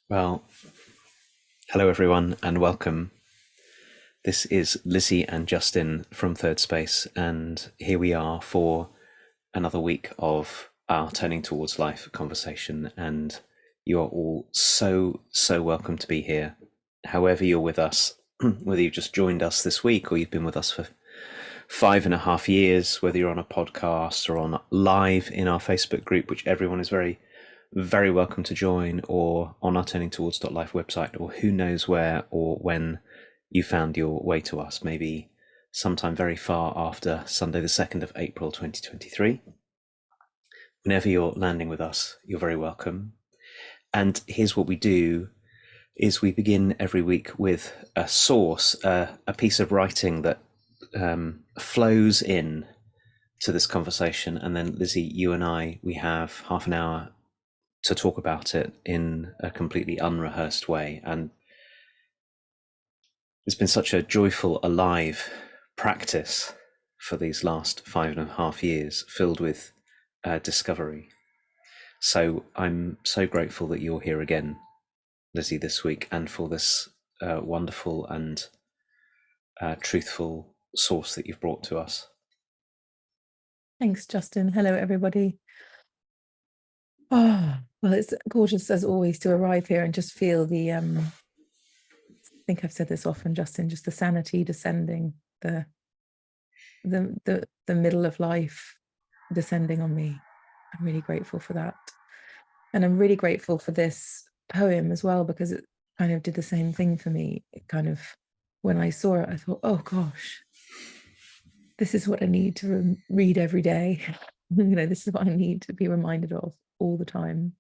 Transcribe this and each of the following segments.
Well, hello everyone and welcome. This is Lizzie and Justin from Thirdspace, and here we are for another week of our Turning Towards Life conversation. And you are all so welcome to be here. However you're with us, whether you've just joined us this week or you've been with us for 5.5 years, whether you're on a podcast or on live in our Facebook group, which everyone is very welcome to join, or on our Turning Towards Life website, or who knows where or when you found your way to us, maybe sometime very far after Sunday the 2nd of April 2023. Whenever you're landing with us, you're very welcome. And here's what we do is we begin every week with a source, a piece of writing that flows in to this conversation, and then Lizzie, you and I, we have half an hour to talk about it in a completely unrehearsed way. And it's been such a joyful, alive practice for these last 5.5 years, filled with discovery. So I'm so grateful that you're here again, Lizzie, this week, and for this wonderful and truthful source that you've brought to us. Thanks, Justin. Hello, everybody. Oh, well, it's gorgeous as always to arrive here and just feel the, I think I've said this often, Justin, just the sanity descending, the middle of life descending on me. I'm really grateful for that. And I'm really grateful for this poem as well, because it kind of did the same thing for me. It kind of, when I saw it, I thought, oh gosh, this is what I need to read every day. This is what I need to be reminded of all the time.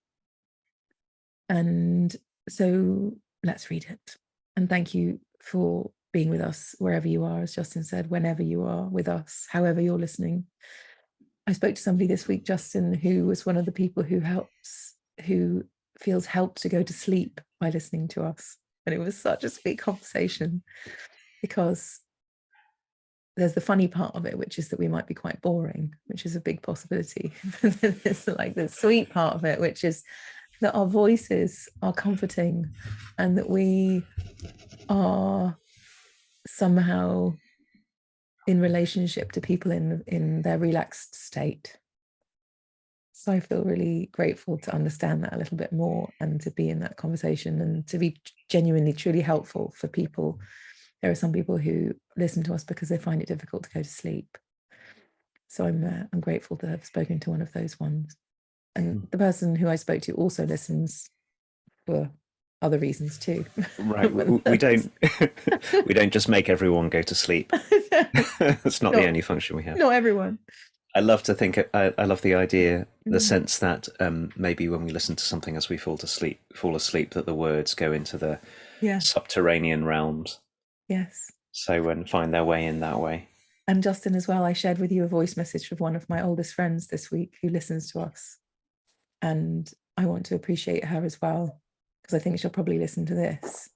And so let's read it. And thank you for being with us wherever you are, as Justin said, whenever you are with us, however you're listening. I spoke to somebody this week, Justin, who was one of the people who feels helped to go to sleep by listening to us. And it was such a sweet conversation, because there's the funny part of it, which is that we might be quite boring, which is a big possibility. There's like the sweet part of it, which is that our voices are comforting and that we are somehow in relationship to people in their relaxed state. So I feel really grateful to understand that a little bit more and to be in that conversation and to be genuinely, truly helpful for people. There are some people who listen to us because they find it difficult to go to sleep. So I'm grateful to have spoken to one of those ones. And the person who I spoke to also listens for other reasons too. Right, we don't we don't just make everyone go to sleep. That's not the only function we have. Not everyone. I love to think. I love the idea, the sense that maybe when we listen to something as we fall asleep, that the words go into the subterranean realms. Yes. So and find their way in that way. And Justin, as well, I shared with you a voice message of one of my oldest friends this week who listens to us, and I want to appreciate her as well, because I think she'll probably listen to this.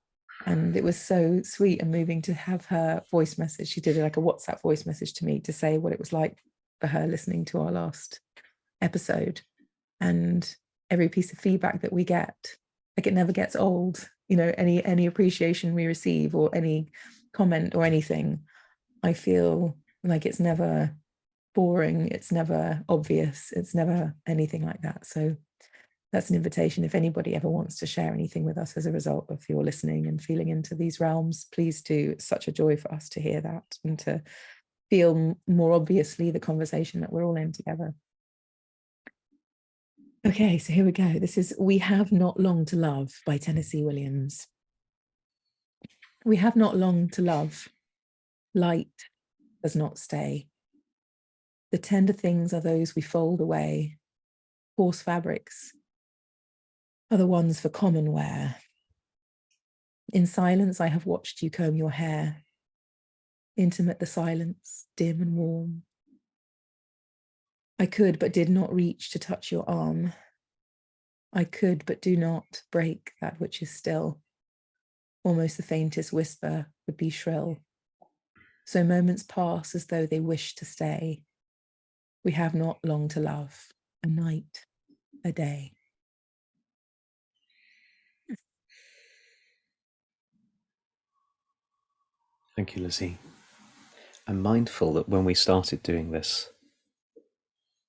And it was so sweet and moving to have her voice message. She did like a WhatsApp voice message to me to say what it was like for her listening to our last episode. And every piece of feedback that we get, like, it never gets old. Any appreciation we receive or any comment or anything, I feel like it's never boring, it's never obvious, it's never anything like that. So that's an invitation. If anybody ever wants to share anything with us as a result of your listening and feeling into these realms, please do. It's such a joy for us to hear that and to feel more obviously the conversation that we're all in together. Okay, so here we go. This is We Have Not Long to Love by Tennessee Williams. We have not long to love. Light does not stay. The tender things are those we fold away. Coarse fabrics are the ones for common wear. In silence, I have watched you comb your hair. Intimate the silence, dim and warm. I could but did not reach to touch your arm. I could but do not break that which is still. Almost the faintest whisper would be shrill. So moments pass as though they wish to stay. We have not long to love, a night, a day. Thank you, Lizzie. I'm mindful that when we started doing this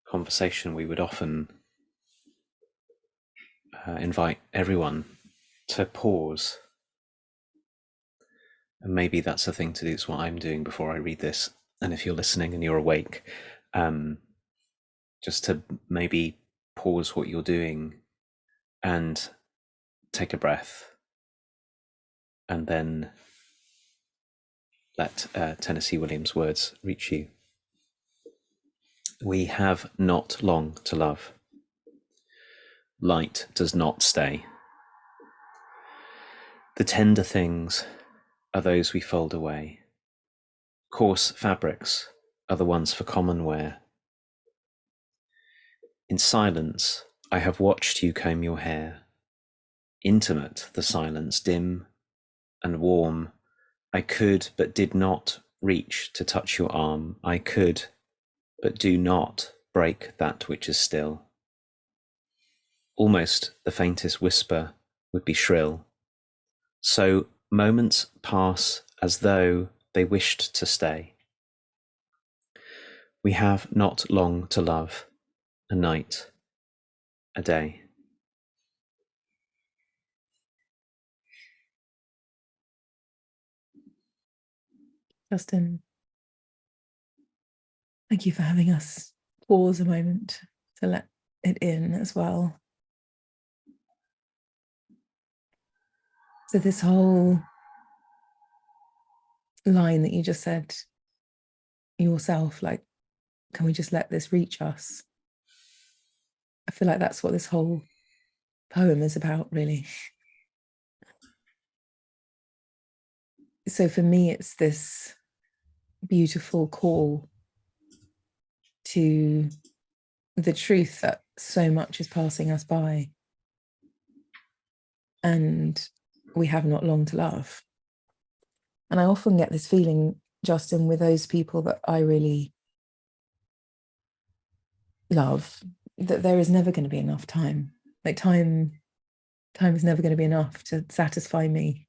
conversation, we would often invite everyone to pause. And maybe that's the thing to do. It's what I'm doing before I read this. And if you're listening and you're awake, just to maybe pause what you're doing and take a breath, and then let Tennessee Williams' words reach you. We have not long to love. Light does not stay. The tender things are those we fold away. Coarse fabrics are the ones for common wear. In silence, I have watched you comb your hair. Intimate the silence, dim and warm. I could but did not reach to touch your arm. I could but do not break that which is still. Almost the faintest whisper would be shrill. So moments pass as though they wished to stay. We have not long to love, a night, a day. Justin, thank you for having us pause a moment to let it in as well. So this whole line that you just said yourself, like, can we just let this reach us? I feel like that's what this whole poem is about, really. So for me, it's this beautiful call to the truth that so much is passing us by, and we have not long to love. And I often get this feeling, Justin, with those people that I really love, that there is never going to be enough time. Like time is never going to be enough to satisfy me.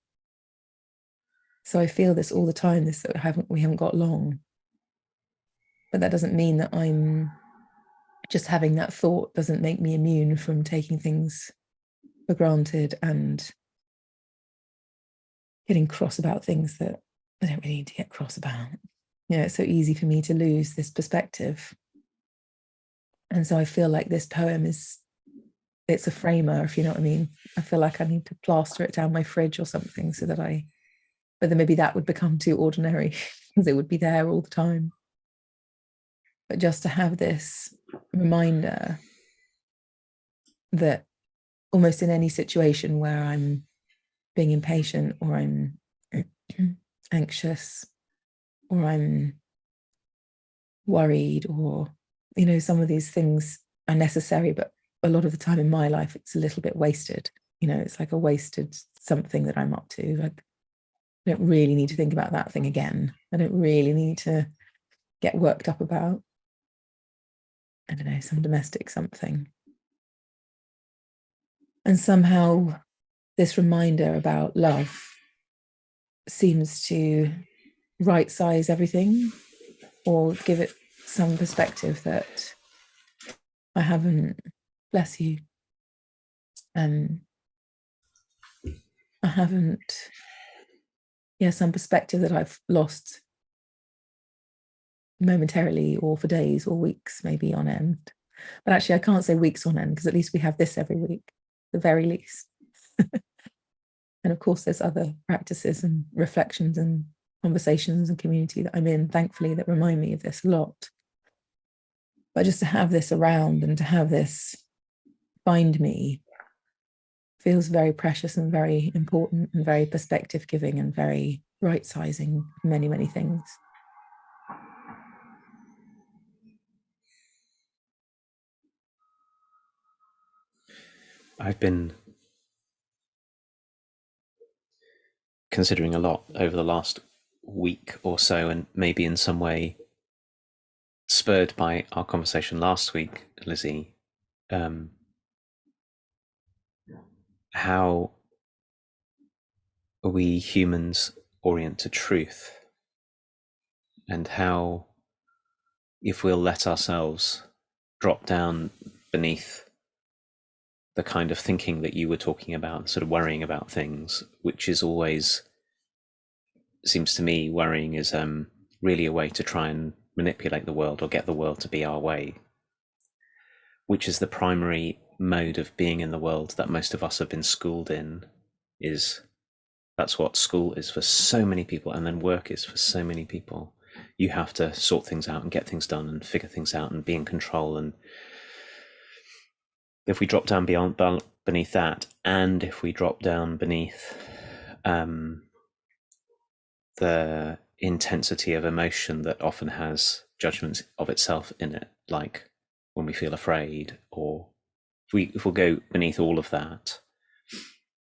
So I feel this all the time, this that we haven't got long. But that doesn't mean that I'm just having that thought doesn't make me immune from taking things for granted and getting cross about things that I don't really need to get cross about. You know, it's so easy for me to lose this perspective. And so I feel like this poem it's a framer, if you know what I mean. I feel like I need to plaster it down my fridge or something so that but then maybe that would become too ordinary because it would be there all the time. But just to have this reminder that almost in any situation where I'm being impatient or I'm anxious or I'm worried, or, you know, some of these things are necessary, but a lot of the time in my life, it's a little bit wasted. You know, it's like a wasted something that I'm up to. Like, I don't really need to think about that thing again. I don't really need to get worked up about, I don't know, some domestic something. And somehow this reminder about love seems to right size everything or give it some perspective that I haven't, bless you, I haven't, some perspective that I've lost momentarily or for days or weeks, maybe on end. But actually, I can't say weeks on end because at least we have this every week, the very least. And of course, there's other practices and reflections and conversations and community that I'm in, thankfully, that remind me of this a lot. But just to have this around and to have this find me feels very precious and very important and very perspective giving and very right sizing many, many things. I've been considering a lot over the last week or so, and maybe in some way spurred by our conversation last week, Lizzie, how we humans orient to truth. and how, if we'll let ourselves drop down beneath the kind of thinking that you were talking about, sort of worrying about things, which is always, seems to me, worrying is really a way to try and manipulate the world or get the world to be our way, which is the primary mode of being in the world that most of us have been schooled in. Is that's what school is for so many people, and then work is for so many people. You have to sort things out and get things done and figure things out and be in control. And if we drop down beneath that, and if we drop down beneath the intensity of emotion that often has judgments of itself in it, like when we feel afraid, or if we'll go beneath all of that,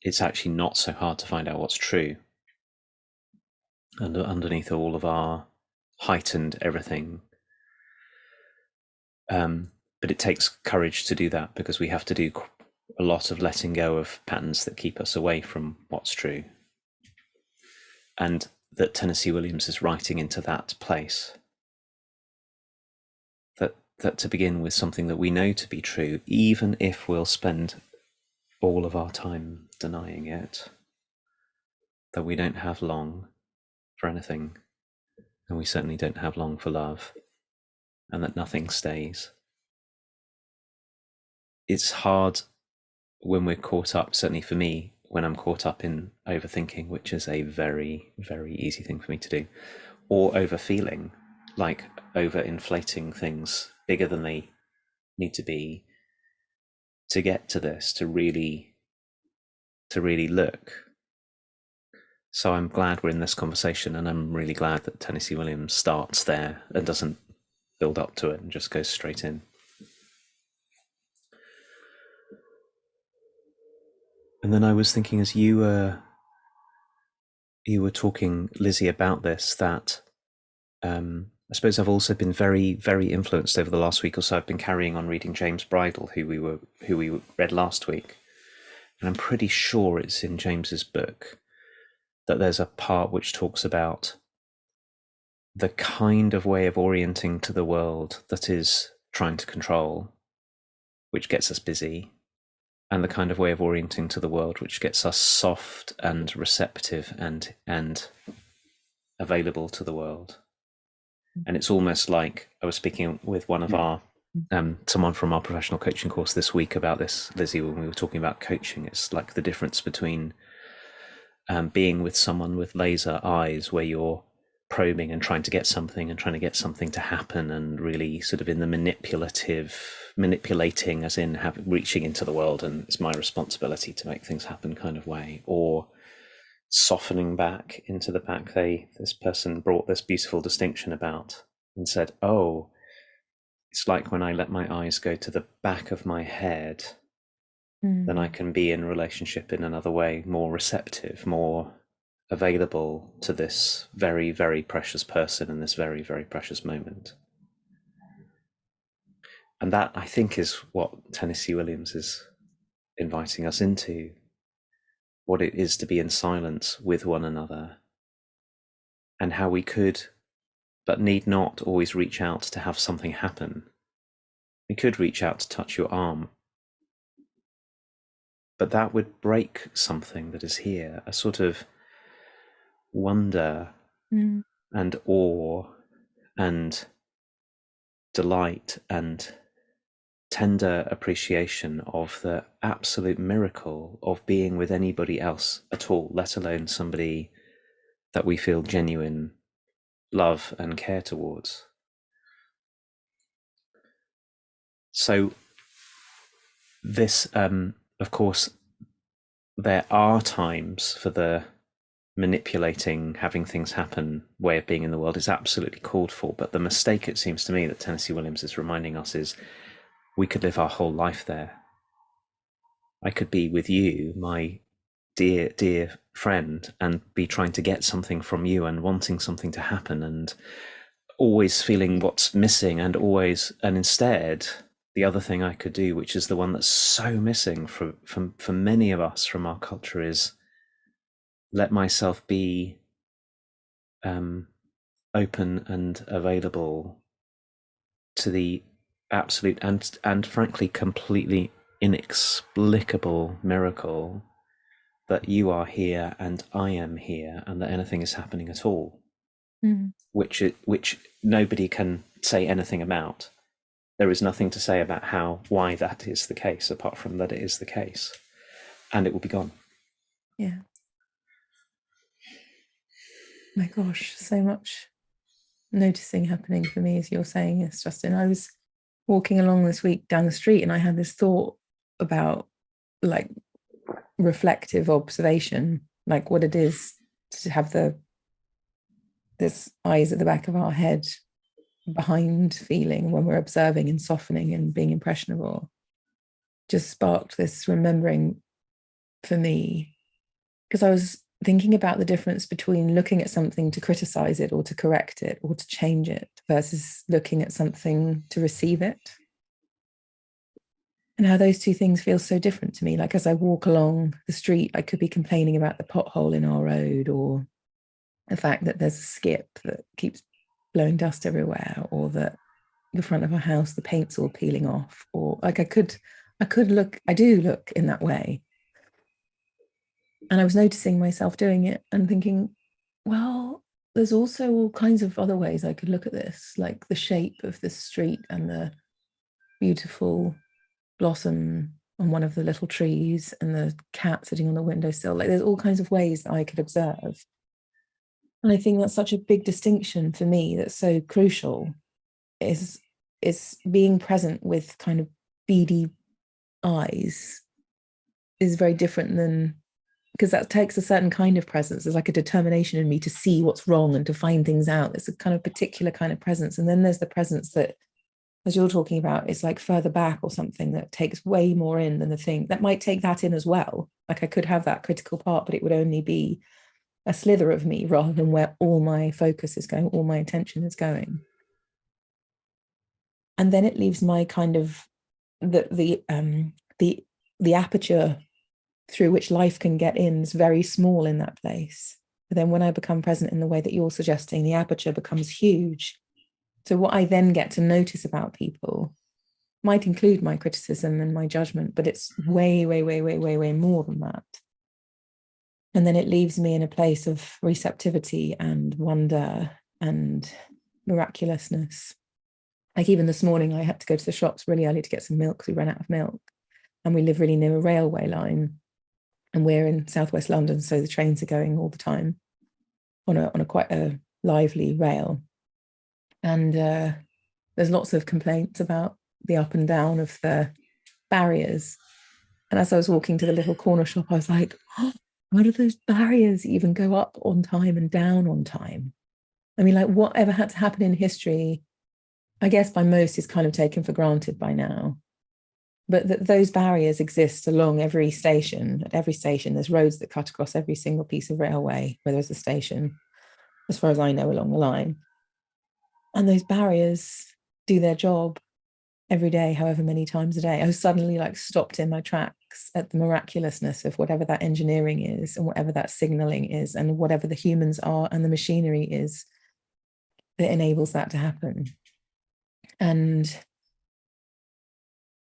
it's actually not so hard to find out what's true. And underneath all of our heightened everything, but it takes courage to do that, because we have to do a lot of letting go of patterns that keep us away from what's true. And that Tennessee Williams is writing into that place. That to begin with something that we know to be true, even if we'll spend all of our time denying it, that we don't have long for anything, and we certainly don't have long for love, and that nothing stays. It's hard when we're caught up, certainly for me, when I'm caught up in overthinking, which is a very, very easy thing for me to do, or overfeeling, like overinflating things bigger than they need to be to get to this, to really look. So I'm glad we're in this conversation, and I'm really glad that Tennessee Williams starts there and doesn't build up to it and just goes straight in. And then I was thinking, as you were talking, Lizzie, about this, that I suppose I've also been very, very influenced over the last week or so. I've been carrying on reading James Bridle, who we read last week, and I'm pretty sure it's in James's book that there's a part which talks about the kind of way of orienting to the world that is trying to control, which gets us busy, and the kind of way of orienting to the world which gets us soft and receptive and available to the world. And it's almost like, I was speaking with one of our someone from our professional coaching course this week about this, Lizzie, when we were talking about coaching. It's like the difference between being with someone with laser eyes, where you're probing and trying to get something to happen, and really sort of in the manipulating, as in reaching into the world and it's my responsibility to make things happen kind of way, or softening back into the back. This person brought this beautiful distinction about and said, oh, it's like when I let my eyes go to the back of my head, then I can be in a relationship in another way, more receptive, more available to this very, very precious person in this very, very precious moment. And that, I think, is what Tennessee Williams is inviting us into, what it is to be in silence with one another, and how we could, but need not always reach out to have something happen. We could reach out to touch your arm, but that would break something that is here, a sort of wonder and awe and delight and tender appreciation of the absolute miracle of being with anybody else at all, let alone somebody that we feel genuine love and care towards. So this, of course, there are times for the manipulating, having things happen way of being in the world is absolutely called for. But the mistake, it seems to me, that Tennessee Williams is reminding us is we could live our whole life there. I could be with you, my dear, dear friend, and be trying to get something from you and wanting something to happen and always feeling what's missing, and instead the other thing I could do, which is the one that's so missing for many of us from our culture, is let myself be open and available to the absolute and frankly completely inexplicable miracle that you are here and I am here and that anything is happening at all, which nobody can say anything about. There is nothing to say about why that is the case, apart from that it is the case, and it will be gone. Yeah. My gosh, so much noticing happening for me as you're saying this, Justin. I was walking along this week down the street and I had this thought about like reflective observation, like what it is to have this eyes at the back of our head behind feeling when we're observing and softening and being impressionable. Just sparked this remembering for me, because I was thinking about the difference between looking at something to criticize it or to correct it or to change it versus looking at something to receive it. And how those two things feel so different to me. Like as I walk along the street, I could be complaining about the pothole in our road or the fact that there's a skip that keeps blowing dust everywhere, or that the front of our house, the paint's all peeling off, or like I do look in that way. And I was noticing myself doing it and thinking, well, there's also all kinds of other ways I could look at this, like the shape of this street and the beautiful blossom on one of the little trees and the cat sitting on the windowsill. Like there's all kinds of ways that I could observe. And I think that's such a big distinction for me that's so crucial, is being present with kind of beady eyes is very different than, because that takes a certain kind of presence. There's like a determination in me to see what's wrong and to find things out. It's a kind of particular kind of presence. And then there's the presence that, as you're talking about, is like further back or something that takes way more in than the thing that might take that in as well. Like I could have that critical part, but it would only be a slither of me rather than where all my focus is going, all my attention is going. And then it leaves my kind of the aperture through which life can get in is very small in that place. But then when I become present in the way that you're suggesting, the aperture becomes huge. So what I then get to notice about people might include my criticism and my judgment, but it's way, way, way, way, way, way more than that. And then it leaves me in a place of receptivity and wonder and miraculousness. Like even this morning, I had to go to the shops really early to get some milk because we ran out of milk. And we live really near a railway line. And we're in southwest London, so the trains are going all the time on a quite a lively rail. And there's lots of complaints about the up and down of the barriers. And as I was walking to the little corner shop, I was like, oh, how do those barriers even go up on time and down on time? I mean, like whatever had to happen in history, I guess by most is kind of taken for granted by now. But those barriers exist along every station. At every station, there's roads that cut across every single piece of railway where there's a station, as far as I know, along the line. And those barriers do their job every day, however many times a day. I was suddenly like stopped in my tracks at the miraculousness of whatever that engineering is and whatever that signaling is and whatever the humans are and the machinery is that enables that to happen. And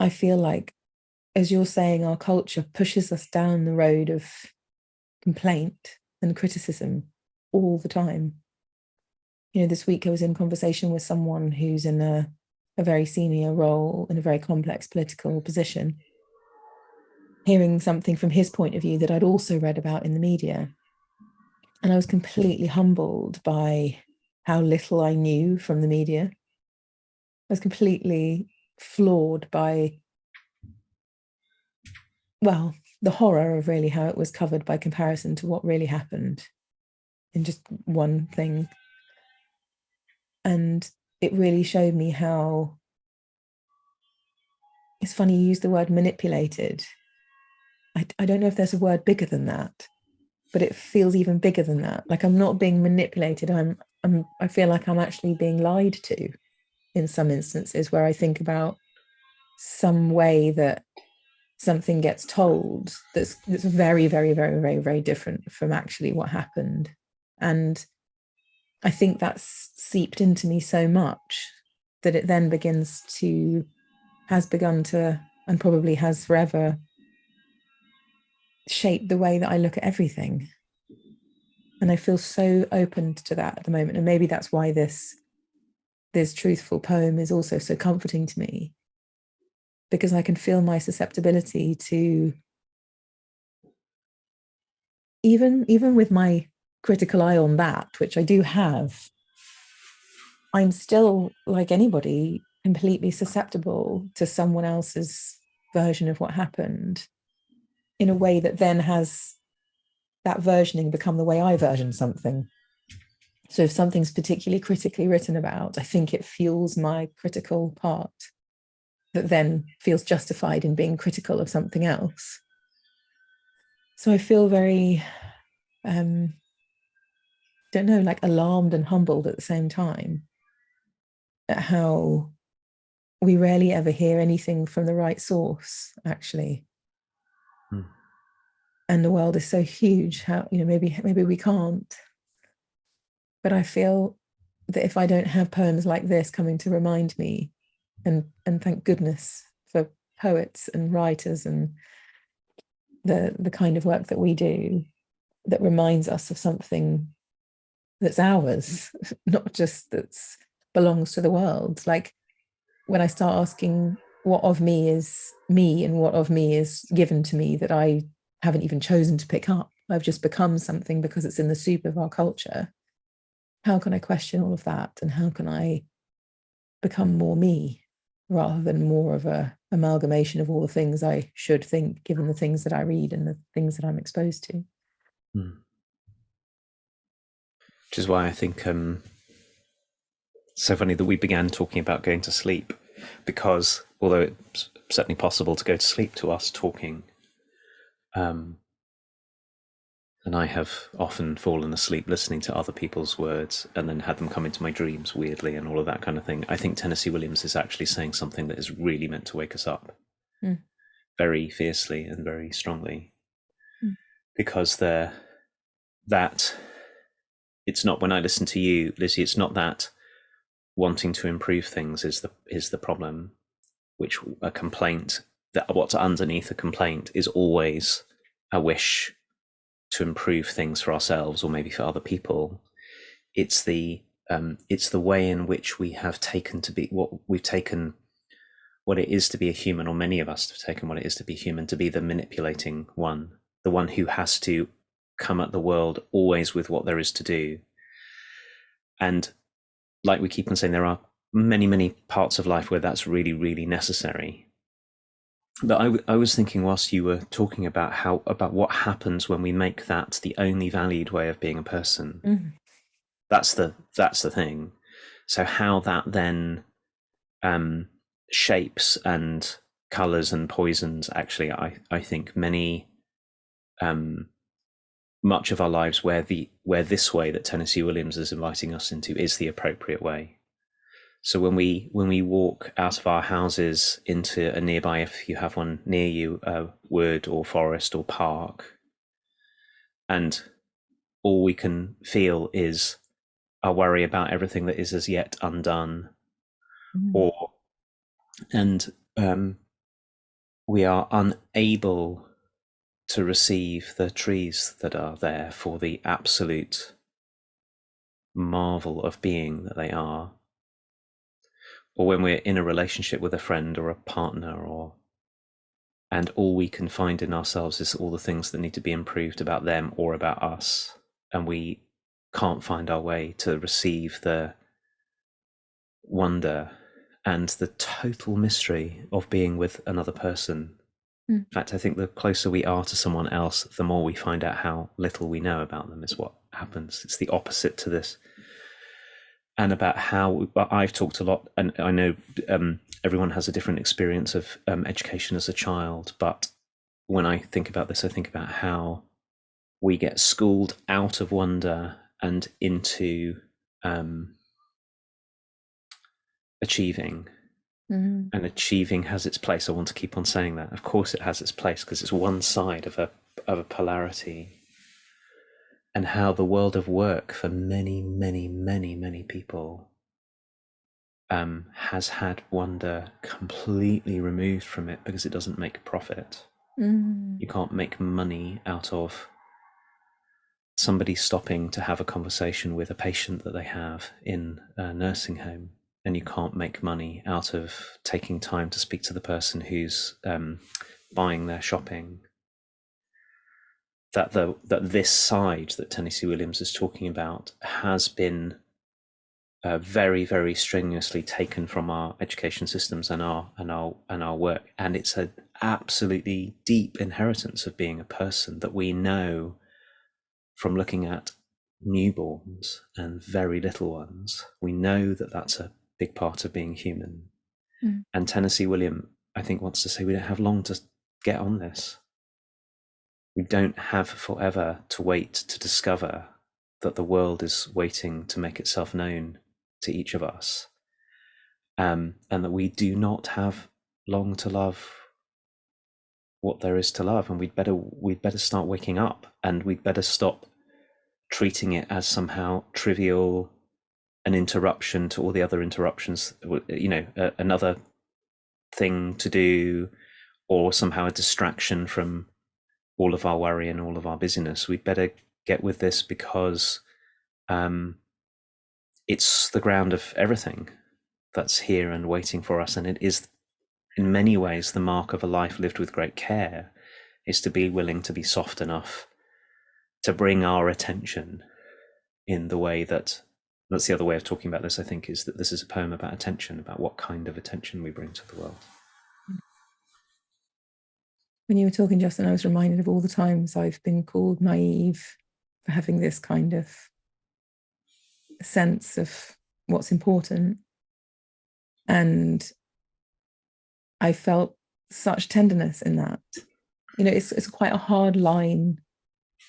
I feel like, as you're saying, our culture pushes us down the road of complaint and criticism all the time. You know, this week I was in conversation with someone who's in a very senior role in a very complex political position, hearing something from his point of view that I'd also read about in the media. And I was completely humbled by how little I knew from the media. I was completely floored by, well, the horror of really how it was covered by comparison to what really happened in just one thing. And it really showed me how, it's funny you use the word manipulated. I don't know if there's a word bigger than that, but it feels even bigger than that. Like I'm not being manipulated. I feel like I'm actually being lied to in some instances, where I think about some way that something gets told that's very, very, very, very, very different from actually what happened. And I think that's seeped into me so much that it then has begun to, and probably has forever, shape the way that I look at everything. And I feel so open to that at the moment. And maybe that's why this truthful poem is also so comforting to me, because I can feel my susceptibility to, even with my critical eye on that, which I do have, I'm still, like anybody, completely susceptible to someone else's version of what happened, in a way that then has that versioning become the way I version something. So if something's particularly critically written about, I think it fuels my critical part that then feels justified in being critical of something else. So I feel very, don't know, like alarmed and humbled at the same time at how we rarely ever hear anything from the right source, actually. Hmm. And the world is so huge. How, maybe we can't. But I feel that if I don't have poems like this coming to remind me, and thank goodness for poets and writers and the kind of work that we do that reminds us of something that's ours, not just that's belongs to the world. Like when I start asking what of me is me and what of me is given to me that I haven't even chosen to pick up, I've just become something because it's in the soup of our culture. How can I question all of that? And how can I become more me rather than more of a amalgamation of all the things I should think, given the things that I read and the things that I'm exposed to? Hmm. Which is why I think so funny that we began talking about going to sleep, because although it's certainly possible to go to sleep to us talking, and I have often fallen asleep listening to other people's words and then had them come into my dreams weirdly and all of that kind of thing. I think Tennessee Williams is actually saying something that is really meant to wake us up very fiercely and very strongly, because that it's not, when I listen to you, Lizzie, it's not that wanting to improve things is the problem, which a complaint, that what's underneath a complaint is always a wish to improve things for ourselves or maybe for other people. It's the way in which we have taken to be what we've taken, what it is to be a human, or many of us have taken what it is to be human, to be the manipulating one, the one who has to come at the world always with what there is to do. And like we keep on saying, there are many parts of life where that's really, really necessary. But I was thinking, whilst you were talking about what happens when we make that the only valued way of being a person. Mm-hmm. That's the thing. So how that then shapes and colors and poisons, actually, I think much of our lives, where this way that Tennessee Williams is inviting us into is the appropriate way. So when we walk out of our houses into a nearby, if you have one near you, wood or forest or park, and all we can feel is our worry about everything that is as yet undone, and we are unable to receive the trees that are there for the absolute marvel of being that they are, or when we're in a relationship with a friend or a partner, and all we can find in ourselves is all the things that need to be improved about them or about us, and we can't find our way to receive the wonder and the total mystery of being with another person. In fact, I think the closer we are to someone else, the more we find out how little we know about them, is what happens. It's the opposite to this. And about how I've talked a lot, and I know everyone has a different experience of education as a child, but when I think about this, I think about how we get schooled out of wonder and into achieving. Mm-hmm. And achieving has its place. I want to keep on saying that. Of course it has its place, because it's one side of a polarity. and how the world of work for many, many, many, many people has had wonder completely removed from it because it doesn't make profit. You can't make money out of somebody stopping to have a conversation with a patient that they have in a nursing home, and you can't make money out of taking time to speak to the person who's buying their shopping. That this side that Tennessee Williams is talking about has been very, very strenuously taken from our education systems and our work, and it's an absolutely deep inheritance of being a person that we know from looking at newborns and very little ones. We know that that's a big part of being human. And Tennessee William, I think, wants to say we don't have long to get on this. We don't have forever to wait to discover that the world is waiting to make itself known to each of us, and that we do not have long to love what there is to love, and we'd better start waking up, and we'd better stop treating it as somehow trivial, an interruption to all the other interruptions, another thing to do, or somehow a distraction from all of our worry and all of our busyness. We'd better get with this because it's the ground of everything that's here and waiting for us. And it is, in many ways, the mark of a life lived with great care, is to be willing to be soft enough to bring our attention in the way that's the other way of talking about this, I think, is that this is a poem about attention, about what kind of attention we bring to the world. When you were talking, Justin, I was reminded of all the times I've been called naive for having this kind of sense of what's important. And I felt such tenderness in that. It's quite a hard line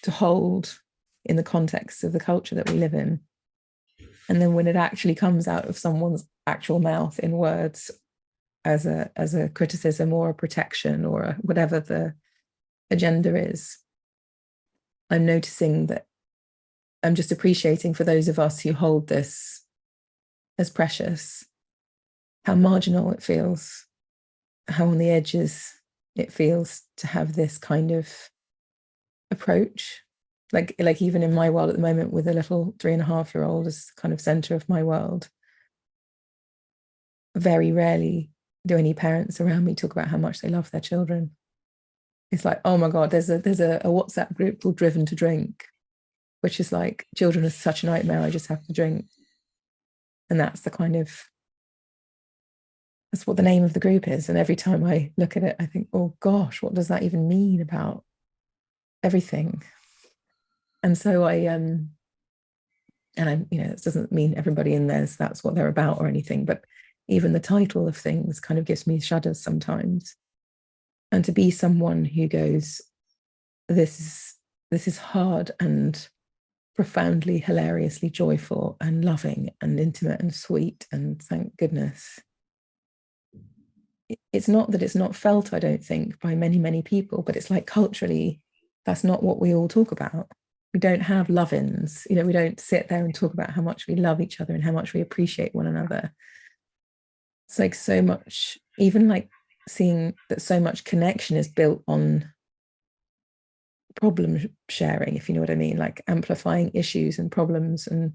to hold in the context of the culture that we live in. And then when it actually comes out of someone's actual mouth in words as a criticism or a protection or whatever the agenda is, I'm noticing that I'm just appreciating, for those of us who hold this as precious, how marginal it feels, how on the edges it feels to have this kind of approach. Like even in my world at the moment, with a little 3.5-year-old as kind of center of my world, very rarely do any parents around me talk about how much they love their children. It's like, oh my God, there's a WhatsApp group called Driven to Drink, which is like, children are such a nightmare, I just have to drink. And that's what the name of the group is. And every time I look at it, I think, oh gosh, what does that even mean about everything? And so it doesn't mean everybody in there, that's what they're about or anything, but even the title of things kind of gives me shudders sometimes. And to be someone who goes, this is hard and profoundly, hilariously joyful and loving and intimate and sweet, and thank goodness. It's not that it's not felt, I don't think, by many, many people, but it's like culturally, that's not what we all talk about. We don't have love-ins, we don't sit there and talk about how much we love each other and how much we appreciate one another. It's like so much, even like seeing that so much connection is built on problem sharing, if you know what I mean, like amplifying issues and problems, and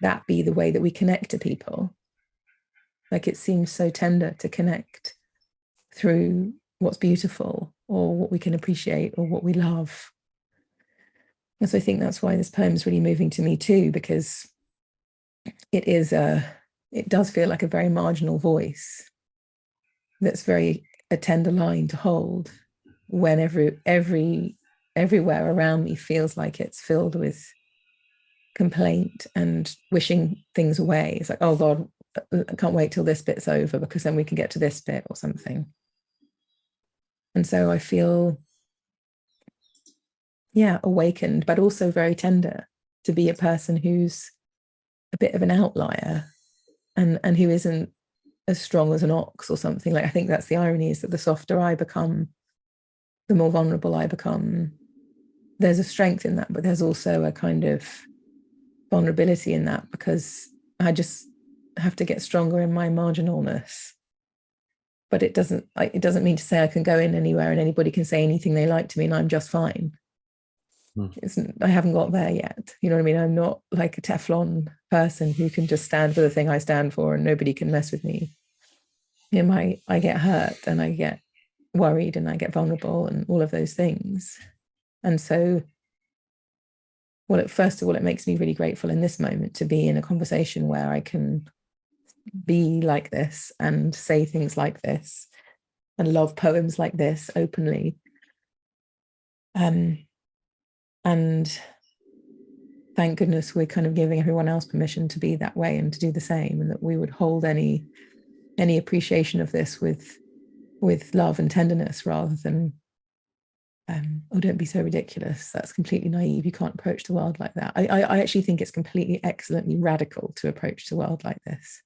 that be the way that we connect to people. Like it seems so tender to connect through what's beautiful or what we can appreciate or what we love. And so I think that's why this poem is really moving to me too, because it does feel like a very marginal voice that's very a tender line to hold when everywhere around me feels like it's filled with complaint and wishing things away. It's like, oh God, I can't wait till this bit's over because then we can get to this bit or something. And so I feel, awakened, but also very tender to be a person who's a bit of an outlier and who isn't as strong as an ox or something. Like, I think that's the irony, is that the softer I become, the more vulnerable I become, there's a strength in that, but there's also a kind of vulnerability in that, because I just have to get stronger in my marginalness. But it doesn't mean to say I can go in anywhere and anybody can say anything they like to me and I'm just fine. I haven't got there yet. You know what I mean? I'm not like a Teflon person who can just stand for the thing I stand for and nobody can mess with me. I get hurt and I get worried and I get vulnerable and all of those things. And so, well, first of all, it makes me really grateful in this moment to be in a conversation where I can be like this and say things like this and love poems like this openly. And thank goodness we're kind of giving everyone else permission to be that way and to do the same, and that we would hold any appreciation of this with love and tenderness, rather than oh, don't be so ridiculous, that's completely naive, you can't approach the world like that. I actually think it's completely excellently radical to approach the world like this.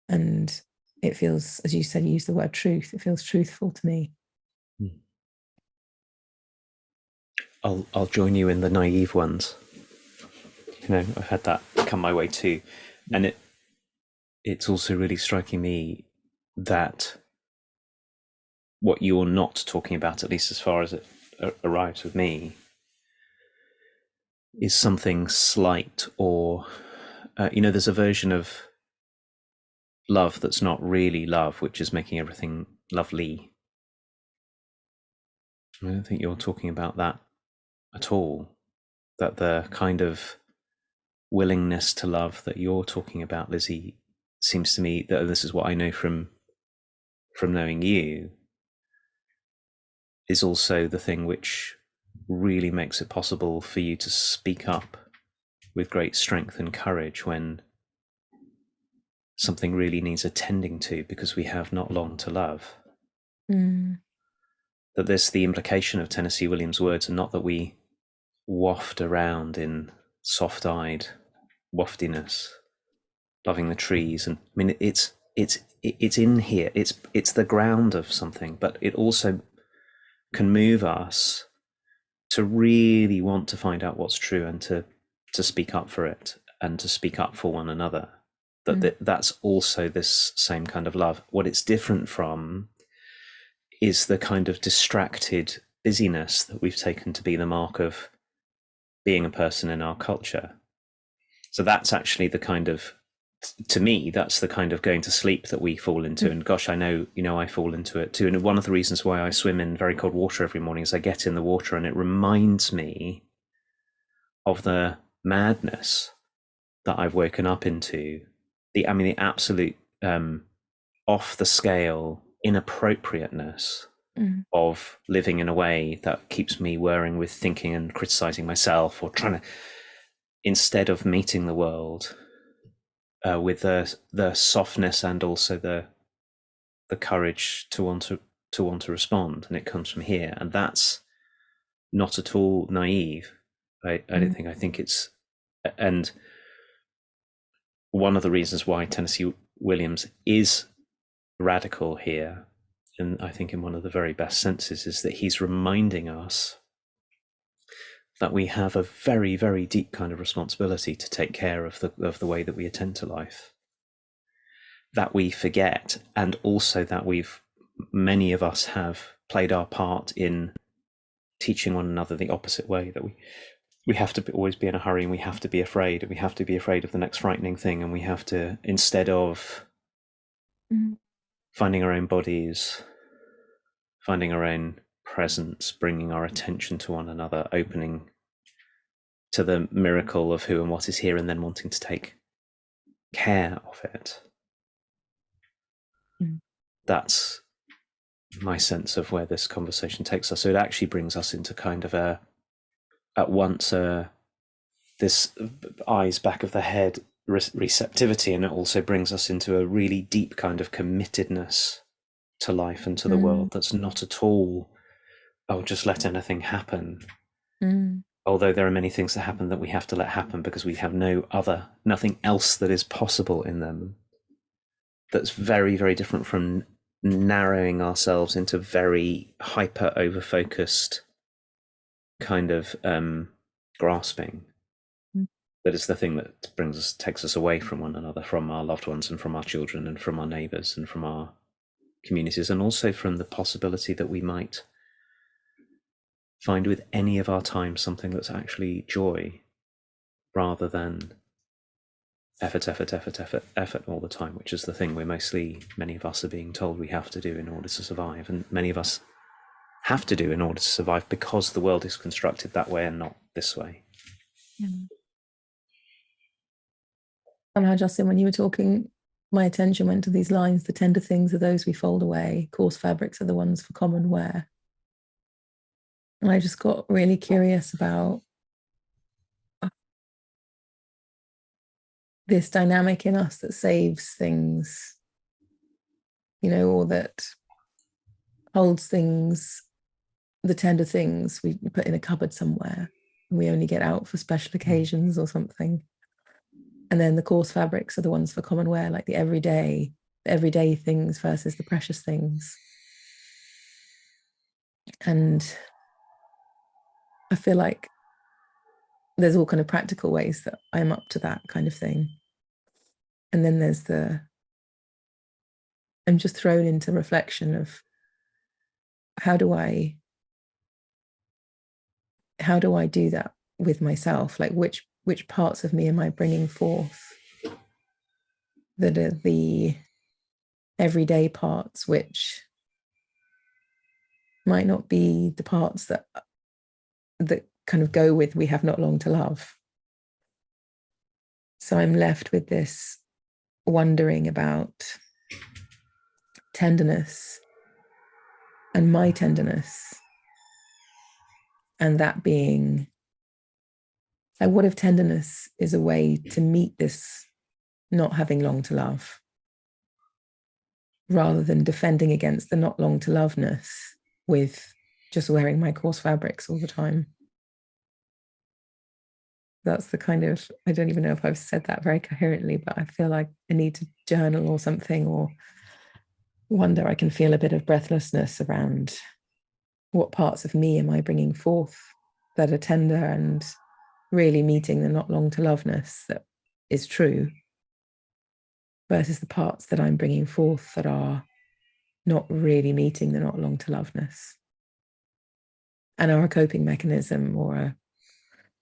And it feels, as you said, you use the word truth, it feels truthful to me. I'll join you in the naive ones. I've had that come my way too, and it's also really striking me that what you're not talking about, at least as far as it arrives with me, is something slight, or there's a version of love that's not really love, which is making everything lovely. I don't think you're talking about that at all. That the kind of willingness to love that you're talking about, Lizzie, seems to me that this is what I know from knowing you, is also the thing which really makes it possible for you to speak up with great strength and courage when something really needs attending to, because we have not long to love. That this, the implication of Tennessee Williams' words, and not that we waft around in soft-eyed waftiness, loving the trees. And I mean, it's in here. It's the ground of something, but it also can move us to really want to find out what's true and to speak up for it and to speak up for one another. That's also this same kind of love. What it's different from is the kind of distracted busyness that we've taken to be the mark of being a person in our culture. So that's actually the kind of, to me, that's the kind of going to sleep that we fall into. And gosh, I know, I fall into it too. And one of the reasons why I swim in very cold water every morning is I get in the water and it reminds me of the madness that I've woken up into, the absolute off the scale inappropriateness of living in a way that keeps me whirring with thinking and criticizing myself, or trying to, instead of meeting the world with the softness and also the courage to want to respond. And it comes from here, and that's not at all naive. I don't think. I think it's, and one of the reasons why Tennessee Williams is radical here, and I think in one of the very best senses, is that he's reminding us that we have a very, very deep kind of responsibility to take care of the way that we attend to life, that we forget, and also that many of us have played our part in teaching one another the opposite way, that we have to always be in a hurry, and we have to be afraid, of the next frightening thing, and we have to, instead of finding our own bodies, finding our own presence, bringing our attention to one another, opening to the miracle of who and what is here, and then wanting to take care of it. That's my sense of where this conversation takes us. So it actually brings us into kind of at once this eyes back of the head receptivity, and it also brings us into a really deep kind of committedness to life and to the world that's not at all, just let anything happen. Although there are many things that happen that we have to let happen because we have nothing else that is possible in them. That's very, very different from narrowing ourselves into very hyper over-focused kind of grasping that is the thing that takes us away from one another, from our loved ones and from our children and from our neighbours and from our communities, and also from the possibility that we might find with any of our time something that's actually joy rather than effort all the time, which is the thing many of us are being told we have to do in order to survive, and many of us have to do in order to survive because the world is constructed that way and not this way. Somehow, Justin, when you were talking, my attention went to these lines: the tender things are those we fold away, coarse fabrics are the ones for common wear. And I just got really curious about this dynamic in us that saves things, or that holds things, the tender things we put in a cupboard somewhere and we only get out for special occasions or something. And then the coarse fabrics are the ones for common wear, like the everyday things versus the precious things. And I feel like there's all kind of practical ways that I'm up to that kind of thing. And then there's I'm just thrown into reflection of how do I do that with myself? Like which parts of me am I bringing forth that are the everyday parts, which might not be the parts that kind of go with we have not long to love. So I'm left with this wondering about tenderness and my tenderness, and that being like, what if tenderness is a way to meet this not having long to love, rather than defending against the not long to loveness with just wearing my coarse fabrics all the time? That's the kind of, I don't even know if I've said that very coherently, but I feel like I need to journal or something, or wonder. I can feel a bit of breathlessness around what parts of me am I bringing forth that are tender and really meeting the not long to loveness that is true, versus the parts that I'm bringing forth that are not really meeting the not long to loveness and are a coping mechanism,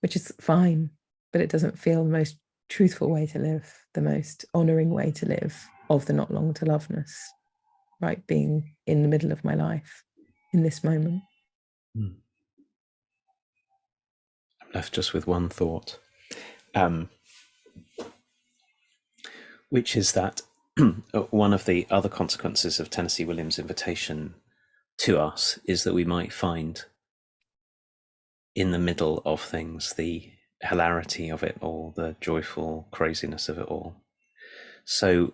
which is fine, but it doesn't feel the most truthful way to live, the most honoring way to live of the not long to loveness, right? Being in the middle of my life in this moment. I'm left just with one thought, which is that one of the other consequences of Tennessee Williams' invitation to us is that we might find in the middle of things the hilarity of it all, the joyful craziness of it all. So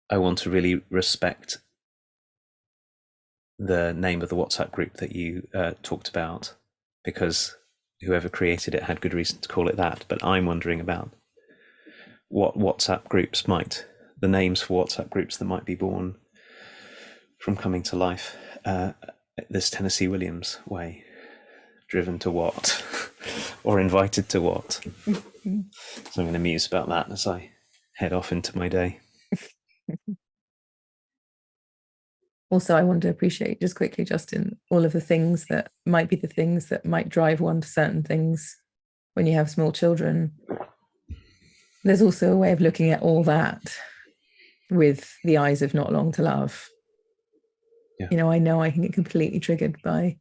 I want to really respect the name of the WhatsApp group that you talked about, because whoever created it had good reason to call it that. But I'm wondering about what the names for WhatsApp groups that might be born from coming to life this Tennessee Williams way. Driven to what? Or invited to what? So I'm going to muse about that as I head off into my day. Also, I want to appreciate just quickly, Justin, all of the things that might be the things that might drive one to certain things when you have small children. There's also a way of looking at all that with the eyes of not long to love. Yeah. I know I can get completely triggered by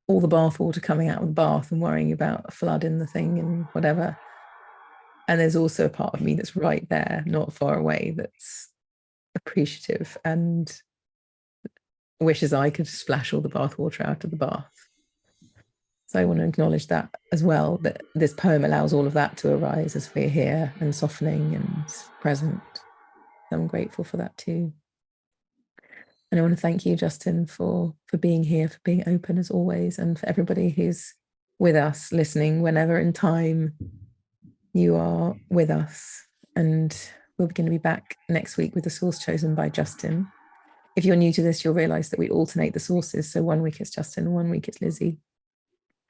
all the bath water coming out of the bath and worrying about a flood in the thing and whatever. And there's also a part of me that's right there, not far away, that's appreciative and wishes I could splash all the bath water out of the bath. So I want to acknowledge that as well, that this poem allows all of that to arise as we're here and softening and present. I'm grateful for that too. And I want to thank you, Justin, for being here, for being open as always, and for everybody who's with us, listening whenever in time you are with us. And we're going to be back next week with the source chosen by Justin. If you're new to this, you'll realize that we alternate the sources. So one week it's Justin, one week it's Lizzie.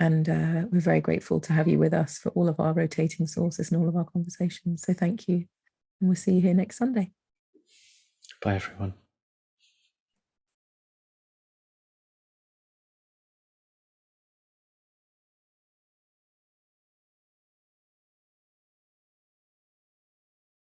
And we're very grateful to have you with us for all of our rotating sources and all of our conversations. So thank you. And we'll see you here next Sunday. Bye, everyone.